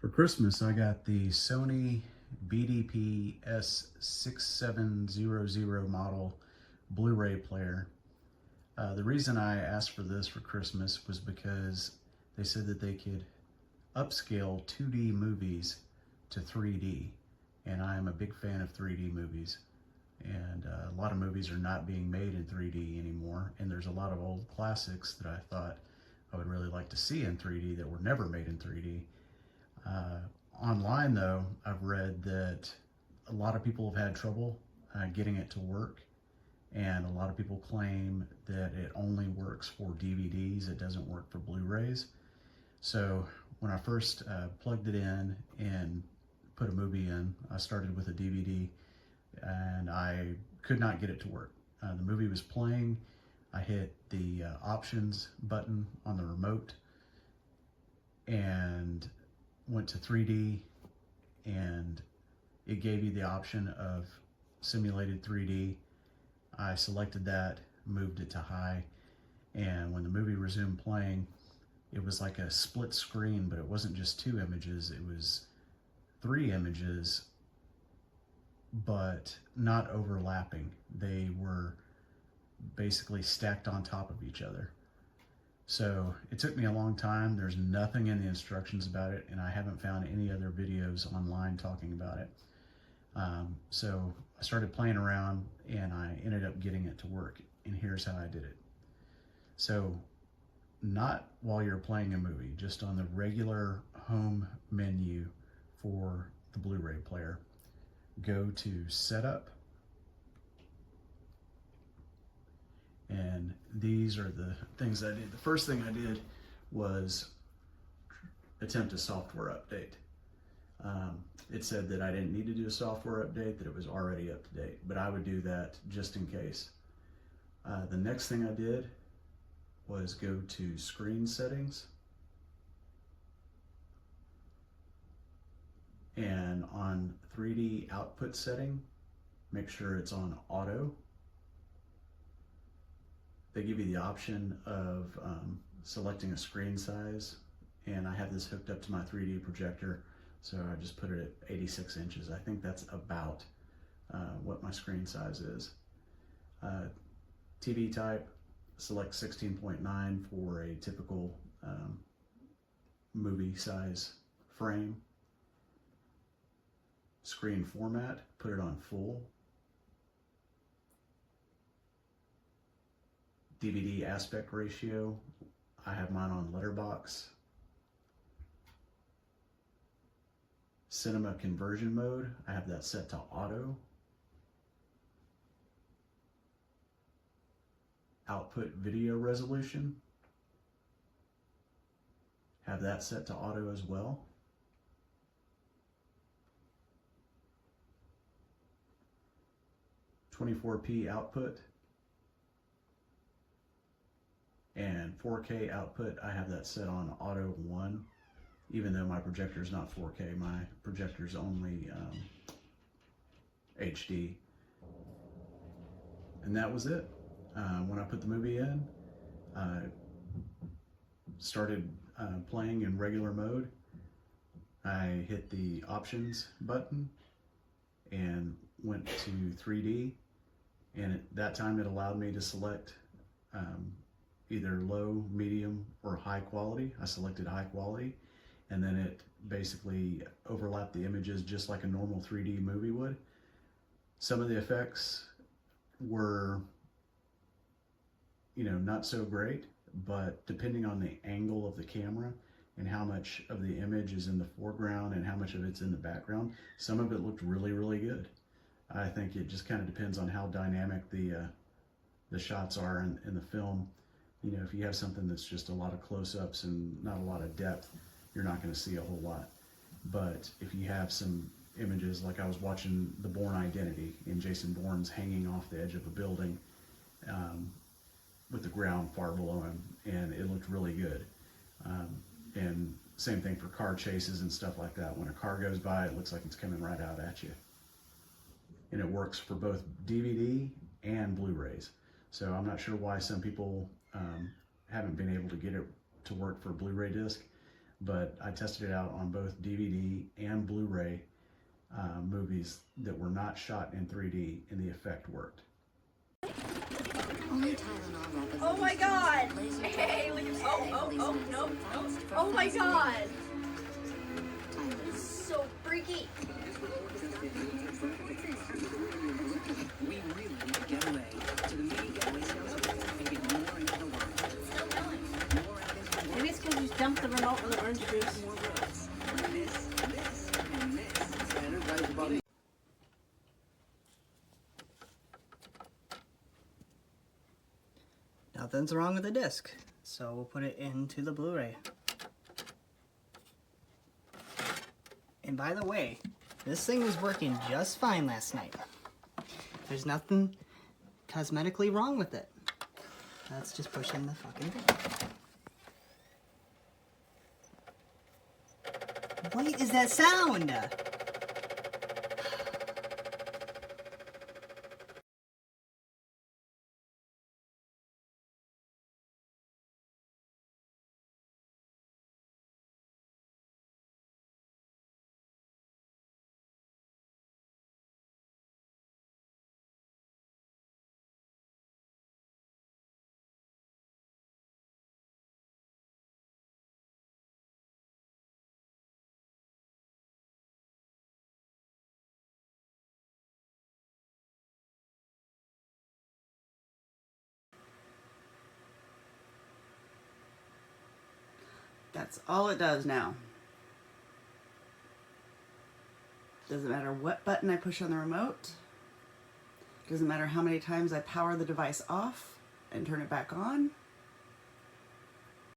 For Christmas, I got the Sony BDPS6700 model Blu-ray player. The reason I asked for this for Christmas was because they said that they could upscale 2D movies to 3D, and I am a big fan of 3D movies. And a lot of movies are not being made in 3D anymore, and there's a lot of old classics that I thought I would really like to see in 3D that were never made in 3D. Online though, I've read that a lot of people have had trouble getting it to work, and a lot of people claim that it only works for DVDs, it doesn't work for Blu-rays. So when I first plugged it in and put a movie in, I started with a DVD and I could not get it to work. The movie was playing, I hit the options button on the remote and went to 3D, and it gave you the option of simulated 3D. I selected that, moved it to high, and when the movie resumed playing, it was like a split screen, but it wasn't just two images, it was three images, but not overlapping. They were basically stacked on top of each other. So it took me a long time. There's nothing in the instructions about it, and I haven't found any other videos online talking about it. So I started playing around and I ended up getting it to work, and here's how I did it. So not while you're playing a movie, just on the regular home menu for the Blu-ray player, go to Setup, and these are the things I did. The first thing I did was attempt a software update. It said that I didn't need to do a software update, that it was already up to date, but I would do that just in case. The next thing I did was go to Screen Settings, and on 3D Output Setting, make sure it's on Auto. They give you the option of selecting a screen size, and I have this hooked up to my 3D projector, so I just put it at 86 inches. I think that's about what my screen size is. TV type, select 16.9 for a typical movie size frame. Screen format, put it on full. DVD aspect ratio, I have mine on letterbox. Cinema conversion mode, I have that set to auto. Output video resolution, have that set to auto as well. .24p output, and 4K output, I have that set on auto 1, even though my projector is not 4K, my projector is only HD. And that was it. When I put the movie in, I started playing in regular mode. I hit the options button and went to 3D, and at that time it allowed me to select either low, medium, or high quality. I selected high quality, and then it basically overlapped the images just like a normal 3D movie would. Some of the effects were, not so great, but depending on the angle of the camera and how much of the image is in the foreground and how much of it's in the background, some of it looked really, really good. I think it just kind of depends on how dynamic the shots are in the film. If you have something that's just a lot of close-ups and not a lot of depth, you're not going to see a whole lot. But if you have some images, like I was watching The Bourne Identity, and Jason Bourne's hanging off the edge of a building with the ground far below him, and it looked really good. And same thing for car chases and stuff like that. When a car goes by, it looks like it's coming right out at you. And it works for both DVD and Blu-rays. So I'm not sure why some people haven't been able to get it to work for Blu-ray disc. but I tested it out on both DVD and Blu-ray movies that were not shot in 3D, and the effect worked. Oh my god! Hey, look at oh, no. Oh my god! This is so freaky. We really need to get away to the main getaway station and get more into the world. Still going. More out into the world. Maybe it's because you dumped the remote with the orange juice. More roads. This, and this. And everybody's about it. Nothing's wrong with the disc, so we'll put it into the Blu-ray. And by the way, this thing was working just fine last night. There's nothing cosmetically wrong with it. Let's just push in the fucking thing. What is that sound? That's all it does now. Doesn't matter what button I push on the remote. Doesn't matter how many times I power the device off and turn it back on.